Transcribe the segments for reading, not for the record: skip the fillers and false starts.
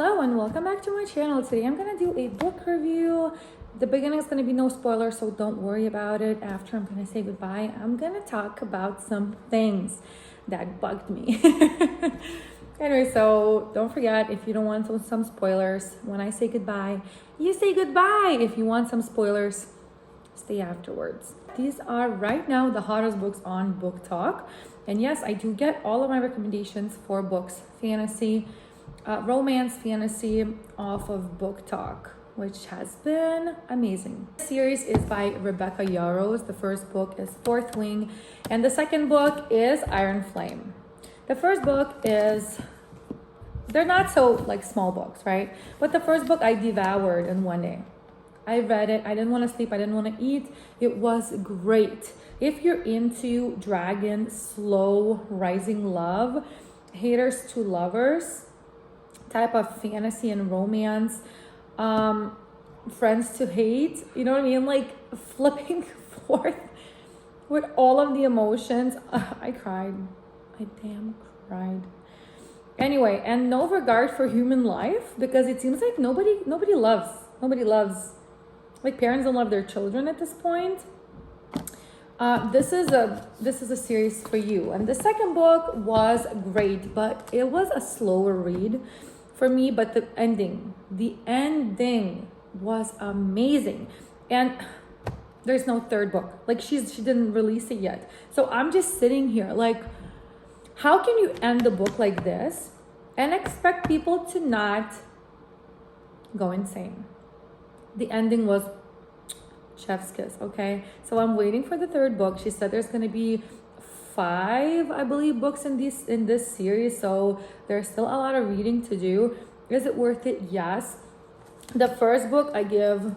Hello and welcome back to my channel. Today I'm gonna do a book review. The beginning is gonna be no spoilers, so don't worry about it. After I'm gonna say goodbye, I'm gonna talk about some things that bugged me. Anyway, so don't forget, if you don't want some spoilers, when I say goodbye, you say goodbye. If you want some spoilers, stay afterwards. These are right now the hottest books on Booktok. And yes, I do get all of my recommendations for books, fantasy, romance, fantasy off of Booktok, which has been amazing. This series is by Rebecca Yarros. The first book is Fourth Wing, and the second book is Iron Flame. The first book is, they're not so like small books, right? But the first book I devoured in one day. I read it. I didn't want to sleep. I didn't want to eat. It was great. If you're into dragon, slow, rising love, haters to lovers type of fantasy and romance, friends to hate, you know what I mean? Like flipping forth with all of the emotions. I cried. I damn cried. Anyway, and no regard for human life, because it seems like nobody loves, like parents don't love their children at this point. This is a series for you. And the second book was great, but it was a slower read for me. But the ending was amazing. And there's no third book. Like she didn't release it yet. So I'm just sitting here like, how can you end the book like this and expect people to not go insane? The ending was chef's kiss. Okay, so I'm waiting for the third book. She said there's going to be 5, I believe, books in this series, so there's still a lot of reading to do. Is it worth it? Yes. The first book I give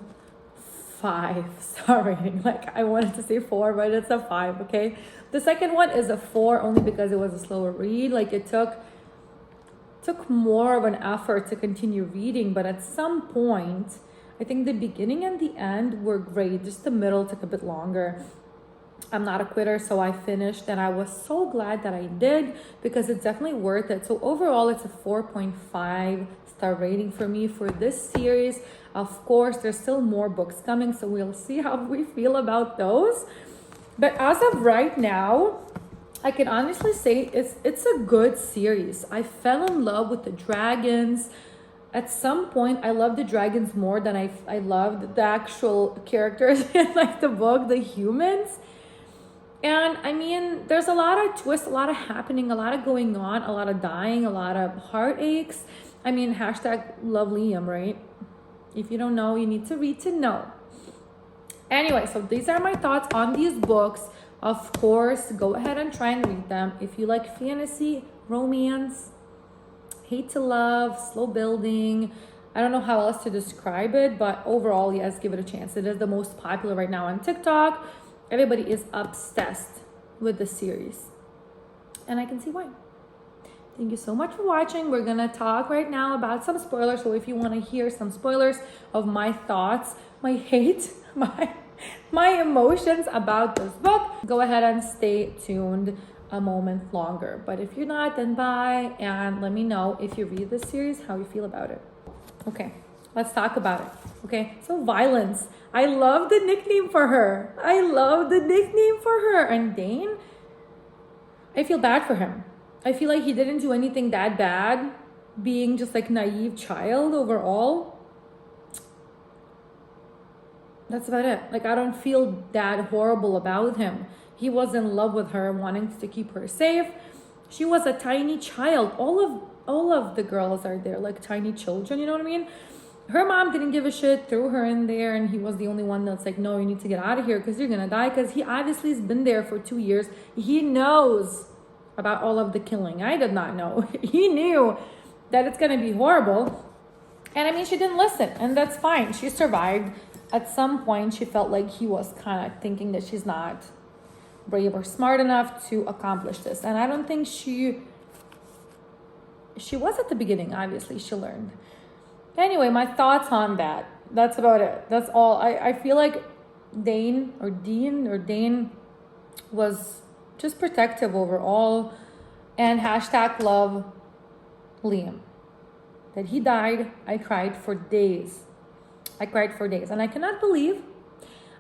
5-star rating. Like I wanted to say 4, but it's a 5. Okay, the second one is a 4 only because it was a slower read. Like it took more of an effort to continue reading, but at some point I think the beginning and the end were great. Just the middle took a bit longer. I'm not a quitter, so I finished, and I was so glad that I did because it's definitely worth it. So overall, it's a 4.5-star rating for me for this series. Of course, there's still more books coming, so we'll see how we feel about those. But as of right now, I can honestly say it's a good series. I fell in love with the dragons. At some point, I loved the dragons more than I loved the actual characters in like the book, the humans. And I mean, there's a lot of twists, a lot of happening, a lot of going on, a lot of dying, a lot of heartaches. I mean, hashtag love Liam, right? If you don't know, you need to read to know. Anyway, so these are my thoughts on these books. Of course, go ahead and try and read them. If you like fantasy, romance, hate to love, slow building, I don't know how else to describe it, but overall, yes, give it a chance. It is the most popular right now on TikTok. Everybody is obsessed with the series, and I can see why. Thank you so much for watching. We're gonna talk right now about some spoilers. So if you want to hear some spoilers of my thoughts, my hate, my emotions about this book, go ahead and stay tuned a moment longer. But if you're not, then bye, and let me know if you read this series how you feel about it. Okay, let's talk about it. Okay, so Violence, I love the nickname for her. And Dane, I feel bad for him. I feel like he didn't do anything that bad, being just like naive child overall. That's about it. Like I don't feel that horrible about him. He was in love with her, wanting to keep her safe. She was a tiny child. All of the girls are there, like tiny children, you know what I mean? Her mom didn't give a shit, threw her in there, and he was the only one that's like, no, you need to get out of here because you're gonna die. Because he obviously has been there for 2 years. He knows about all of the killing. I did not know. He knew that it's gonna be horrible. And I mean, she didn't listen, and that's fine. She survived. At some point, she felt like he was kind of thinking that she's not brave or smart enough to accomplish this. And I don't think she was at the beginning. Obviously, she learned. Anyway, my thoughts on that. That's about it. That's all. I feel like Dane was just protective overall, and hashtag love Liam. that he died, I cried for days. I cried for days. And I cannot believe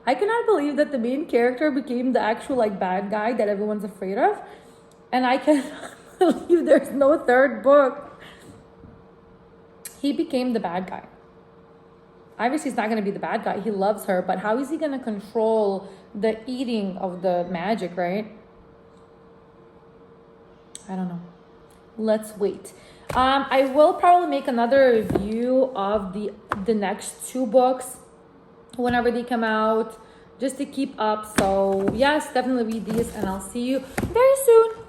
that the main character became the actual like bad guy that everyone's afraid of. And I cannot believe there's no third book. He became the bad guy. Obviously, he's not going to be the bad guy. He loves her, but how is he going to control the eating of the magic, right? I don't know. Let's wait. I will probably make another review of the next 2 books whenever they come out, just to keep up. So yes, definitely read these, and I'll see you very soon.